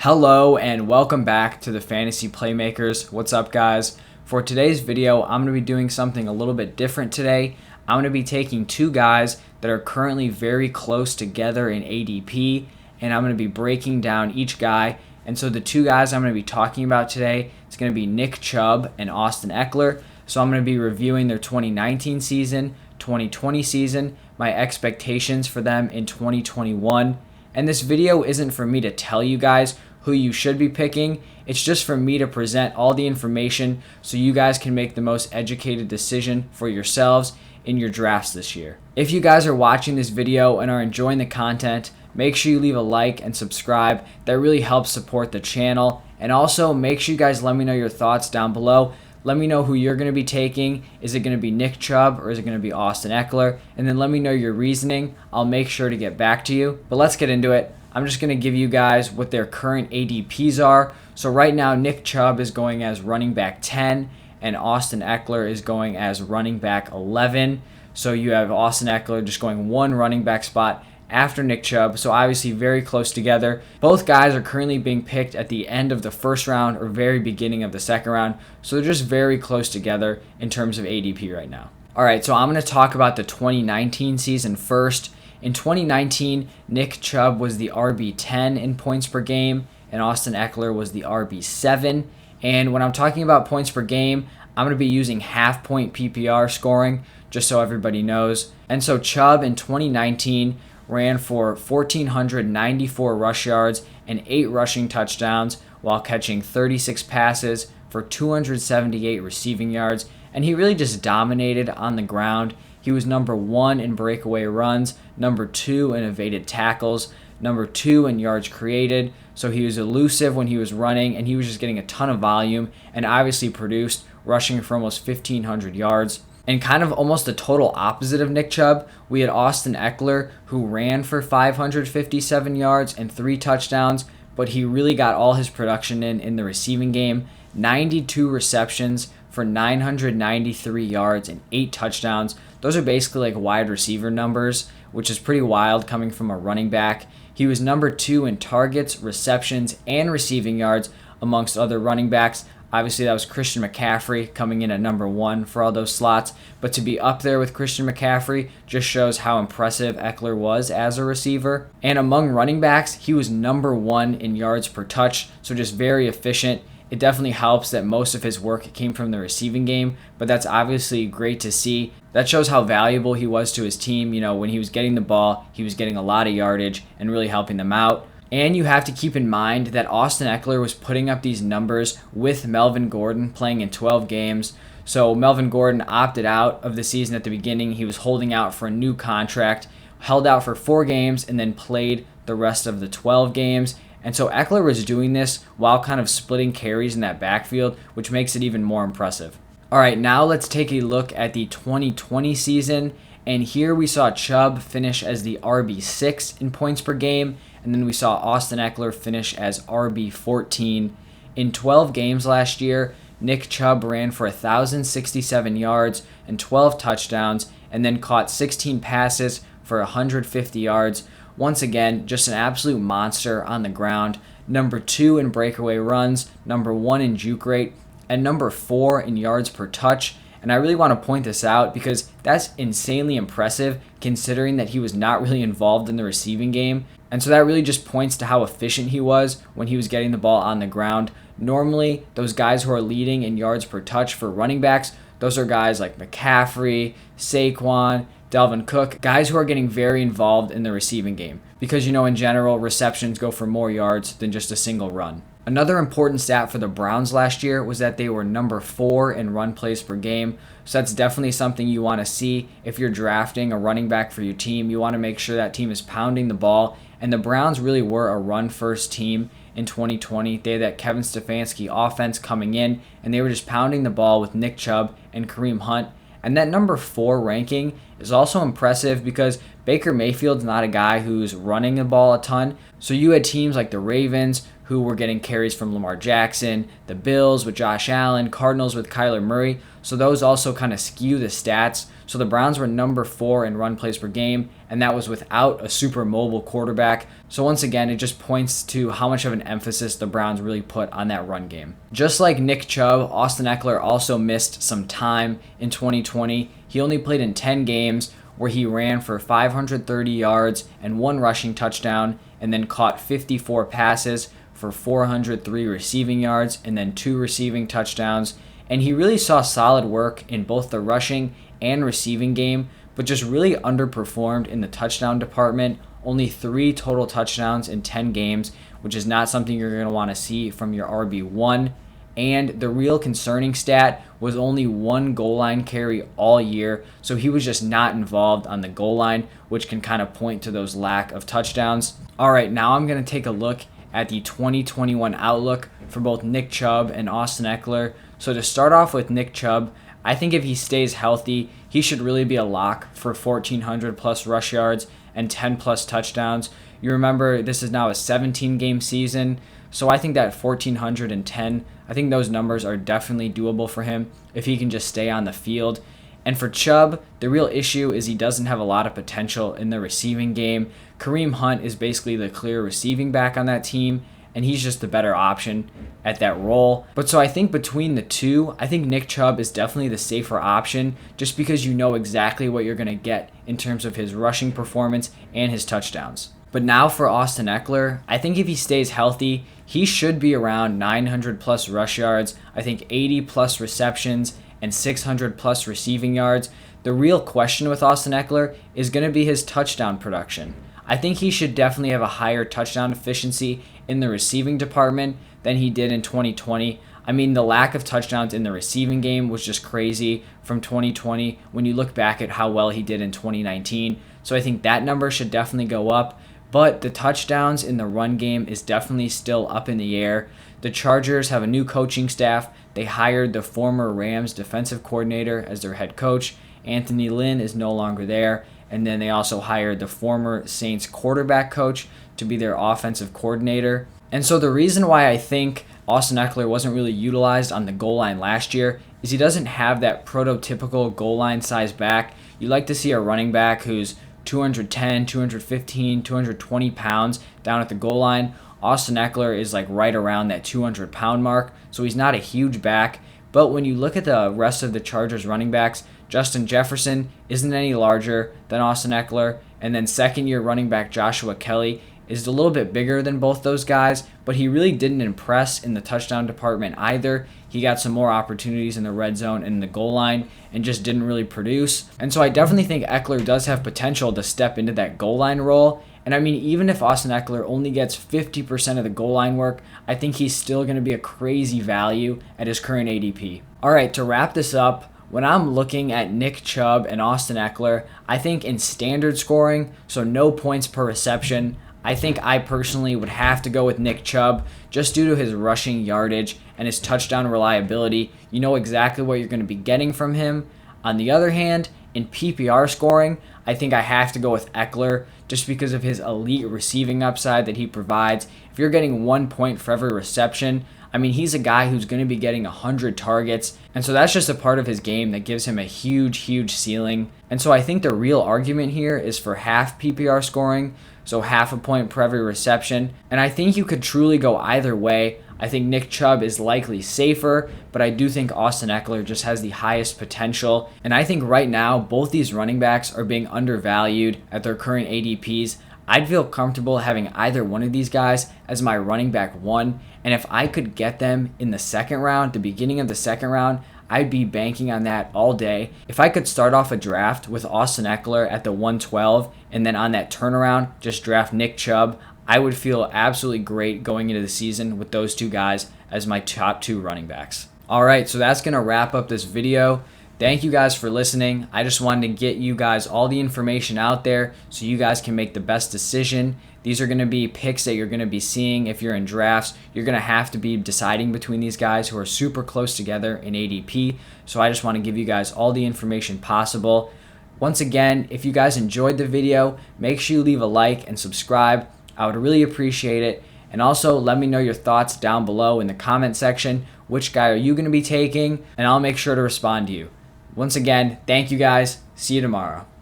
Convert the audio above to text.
Hello and welcome back to the Fantasy Playmakers. What's up, guys? For today's video, I'm going to be doing something a little bit different today. I'm going to be taking two guys that are currently very close together in ADP, and I'm going to be breaking down each guy. And so the two guys I'm going to be talking about today, it's going to be Nick Chubb and Austin Ekeler. So I'm going to be reviewing their 2019 season, 2020 season, my expectations for them in 2021. And this video isn't for me to tell you guys who you should be picking. It's just for me to present all the information so you guys can make the most educated decision for yourselves in your drafts this year. If you guys are watching this video and are enjoying the content, make sure you leave a like and subscribe. That really helps support the channel. And also make sure you guys let me know your thoughts down below. Let me know who you're going to be taking. Is it going to be Nick Chubb or is it going to be Austin Ekeler? And then let me know your reasoning. I'll make sure to get back to you. But let's get into it. I'm just going to give you guys what their current ADPs are. So right now, Nick Chubb is going as running back 10 and Austin Ekeler is going as running back 11. So you have Austin Ekeler just going one running back spot after Nick Chubb, so obviously very close together. Both guys are currently being picked at the end of the first round or very beginning of the second round, so they're just very close together in terms of ADP right now. All right, so I'm going to talk about the 2019 season first. In 2019, Nick Chubb was the RB10 in points per game, and Austin Ekeler was the RB7. And when I'm talking about points per game, I'm going to be using half-point PPR scoring, just so everybody knows. And so Chubb in 2019 ran for 1,494 rush yards and 8 rushing touchdowns while catching 36 passes for 278 receiving yards. And he really just dominated on the ground. He was number 1 in breakaway runs, number 2 in evaded tackles, number 2 in yards created. So he was elusive when he was running, and he was just getting a ton of volume and obviously produced, rushing for almost 1,500 yards. And kind of almost the total opposite of Nick Chubb, we had Austin Ekeler, who ran for 557 yards and 3 touchdowns, but he really got all his production in the receiving game. 92 receptions for 993 yards and 8 touchdowns. Those are basically like wide receiver numbers, which is pretty wild coming from a running back. He was number 2 in targets, receptions, and receiving yards amongst other running backs. Obviously, that was Christian McCaffrey coming in at number 1 for all those slots. But to be up there with Christian McCaffrey just shows how impressive Ekeler was as a receiver. And among running backs, he was number 1 in yards per touch, so just very efficient. It definitely helps that most of his work came from the receiving game, but that's obviously great to see. That shows how valuable he was to his team. You know, when he was getting the ball, he was getting a lot of yardage and really helping them out. And you have to keep in mind that Austin Ekeler was putting up these numbers with Melvin Gordon playing in 12 games. So Melvin Gordon opted out of the season at the beginning. He was holding out for a new contract, held out for 4 games, and then played the rest of the 12 games. And so Ekeler was doing this while kind of splitting carries in that backfield, which makes it even more impressive. All right, now let's take a look at the 2020 season. And here we saw Chubb finish as the RB6 in points per game. And then we saw Austin Ekeler finish as RB14. In 12 games last year, Nick Chubb ran for 1,067 yards and 12 touchdowns, and then caught 16 passes for 150 yards. Once again, just an absolute monster on the ground. Number 2 in breakaway runs, number 1 in juke rate, and number 4 in yards per touch. And I really want to point this out because that's insanely impressive considering that he was not really involved in the receiving game. And so that really just points to how efficient he was when he was getting the ball on the ground. Normally, those guys who are leading in yards per touch for running backs, those are guys like McCaffrey, Saquon, Dalvin Cook, guys who are getting very involved in the receiving game. Because, you know, in general, receptions go for more yards than just a single run. Another important stat for the Browns last year was that they were number 4 in run plays per game. So that's definitely something you want to see if you're drafting a running back for your team. You want to make sure that team is pounding the ball. And the Browns really were a run-first team in 2020. They had that Kevin Stefanski offense coming in, and they were just pounding the ball with Nick Chubb and Kareem Hunt. And that number 4 ranking is also impressive because Baker Mayfield's not a guy who's running the ball a ton. So you had teams like the Ravens who were getting carries from Lamar Jackson, the Bills with Josh Allen, Cardinals with Kyler Murray. So those also kind of skew the stats. So the Browns were number 4 in run plays per game, and that was without a super mobile quarterback. So once again, it just points to how much of an emphasis the Browns really put on that run game. Just like Nick Chubb, Austin Ekeler also missed some time in 2020. He only played in 10 games, where he ran for 530 yards and 1 rushing touchdown, and then caught 54 passes for 403 receiving yards and then 2 receiving touchdowns. And he really saw solid work in both the rushing and receiving game, but just really underperformed in the touchdown department. Only 3 total touchdowns in 10 games, which is not something you're going to want to see from your RB1. And the real concerning stat was only 1 goal line carry all year, so he was just not involved on the goal line, which can kind of point to those lack of touchdowns. All right, now I'm going to take a look at the 2021 outlook for both Nick Chubb and Austin Ekeler. So to start off with Nick Chubb, I think if he stays healthy, he should really be a lock for 1,400 plus rush yards and 10 plus touchdowns. You remember this is now a 17-game season, so I think that 1,410, I think those numbers are definitely doable for him if he can just stay on the field. And for Chubb, the real issue is he doesn't have a lot of potential in the receiving game. Kareem Hunt is basically the clear receiving back on that team, and he's just the better option at that role. But so I think between the two, I think Nick Chubb is definitely the safer option just because you know exactly what you're going to get in terms of his rushing performance and his touchdowns. But now for Austin Ekeler, I think if he stays healthy, he should be around 900 plus rush yards, I think 80 plus receptions, and 600 plus receiving yards. The real question with Austin Ekeler is going to be his touchdown production. I think he should definitely have a higher touchdown efficiency in the receiving department than he did in 2020. I mean, the lack of touchdowns in the receiving game was just crazy from 2020 when you look back at how well he did in 2019. So I think that number should definitely go up. But the touchdowns in the run game is definitely still up in the air. The Chargers have a new coaching staff. They hired the former Rams defensive coordinator as their head coach. Anthony Lynn is no longer there. And then they also hired the former Saints quarterback coach to be their offensive coordinator. And so the reason why I think Austin Ekeler wasn't really utilized on the goal line last year is he doesn't have that prototypical goal line size back. You like to see a running back who's 210, 215, 220 pounds down at the goal line. Austin Ekeler is like right around that 200-pound mark, so he's not a huge back. But when you look at the rest of the Chargers running backs, Justin Jefferson isn't any larger than Austin Ekeler, and then second-year running back Joshua Kelly is a little bit bigger than both those guys, but he really didn't impress in the touchdown department either. He got some more opportunities in the red zone and the goal line and just didn't really produce. And so I definitely think Ekeler does have potential to step into that goal line role. And I mean, even if Austin Ekeler only gets 50% of the goal line work, I think he's still going to be a crazy value at his current ADP. All right, to wrap this up, when I'm looking at Nick Chubb and Austin Ekeler, I think in standard scoring, so no points per reception, I think I personally would have to go with Nick Chubb just due to his rushing yardage and his touchdown reliability. You know exactly what you're going to be getting from him. On the other hand, in PPR scoring, I think I have to go with Ekeler just because of his elite receiving upside that he provides. If you're getting 1 point for every reception, I mean, he's a guy who's going to be getting 100 targets, and so that's just a part of his game that gives him a huge ceiling. And so I think the real argument here is for half PPR scoring, so half a point per every reception, and I think you could truly go either way. I think Nick Chubb is likely safer, but I do think Austin Ekeler just has the highest potential, and I think right now both these running backs are being undervalued at their current ADPs. I'd feel comfortable having either one of these guys as my running back one, and if I could get them in the second round, the beginning of the second round, I'd be banking on that all day. If I could start off a draft with Austin Ekeler at the 112 and then on that turnaround just draft Nick Chubb, I would feel absolutely great going into the season with those two guys as my top 2 running backs. All right, so that's going to wrap up this video. Thank you guys for listening. I just wanted to get you guys all the information out there so you guys can make the best decision. These are going to be picks that you're going to be seeing if you're in drafts. You're going to have to be deciding between these guys who are super close together in ADP. So I just want to give you guys all the information possible. Once again, if you guys enjoyed the video, make sure you leave a like and subscribe. I would really appreciate it. And also let me know your thoughts down below in the comment section. Which guy are you going to be taking? And I'll make sure to respond to you. Once again, thank you guys. See you tomorrow.